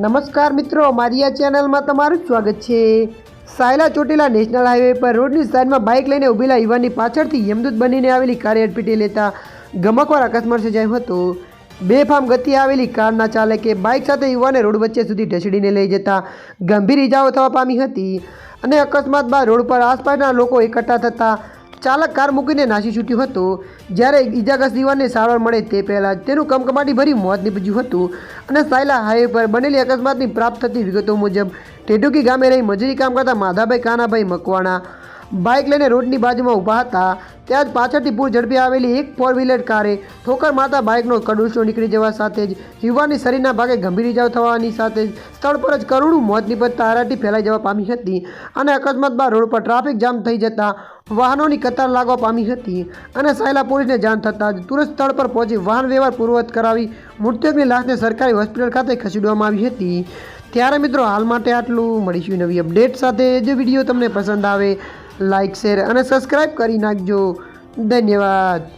નમસ્કાર મિત્રો, મારી આ ચેનલમાં તમારું સ્વાગત છે। સાયલા ચોટીલા નેશનલ હાઈવે પર રોડની સાઈડમાં બાઇક લઈને ઊભેલા યુવાનની પાછળથી યમદૂત બનીને આવેલી કારે અડફેટે લેતા ગમકવાર અકસ્માત સર્જાયો હતો। બેફામ ગતિએ આવેલી કારના ચાલકે બાઇક સાથે યુવાને રોડ વચ્ચે સુધી ઢસડીને લઈ જતા ગંભીર ઇજાઓ થવા પામી હતી અને અકસ્માત બાદ રોડ પર આસપાસના લોકો એકઠા થતાં ચાલક કાર મૂકીને નાસી છૂટ્યો હતો। જ્યારે ઇજાગ્રસ્ત યુવાનને સારવાર મળે તે પહેલાં જ તેનું કમકમાટી ભરી મોત નીપજ્યું હતું અને સાયલા હાઈવે પર બનેલી અકસ્માતની પ્રાપ્ત થતી વિગતો મુજબ ટેટુકી ગામે રહી મજૂરી કામ કરતા માધાભાઈ કાનાભાઈ મકવાણા બાઇક લઈને રોડની બાજુમાં ઊભા હતા। ત્યાં જ પાછળથી પૂર ઝડપે આવેલી એક 4 વ્હીલર કારે ઠોકર મારતા બાઇકનો કડુસો નીકળી જવા સાથે જ યુવાનની શરીરના ભાગે ગંભીર ઇજાઓ થવાની સાથે જ સ્થળ પર જ કરુણું મોત નીપજતા હારાટી ફેલાઈ જવા પામી હતી અને અકસ્માત બાદ રોડ પર ટ્રાફિક જામ થઈ જતા વાહનોની કતાર લાગવા પામી હતી અને સાયલા પોલીસને જાણ થતાં જ તુરંત સ્થળ પર પહોંચી વાહન વ્યવહાર પૂર્વવત કરાવી મૃતકની લાશને સરકારી હોસ્પિટલ ખાતે ખસેડવામાં આવી હતી। ત્યારે મિત્રો હાલ માટે આટલું, મળીશું નવી અપડેટ સાથે। જો વિડીયો તમને પસંદ આવે લાઇક, શેર અને સબસ્ક્રાઈબ કરી નાખજો। ધન્યવાદ।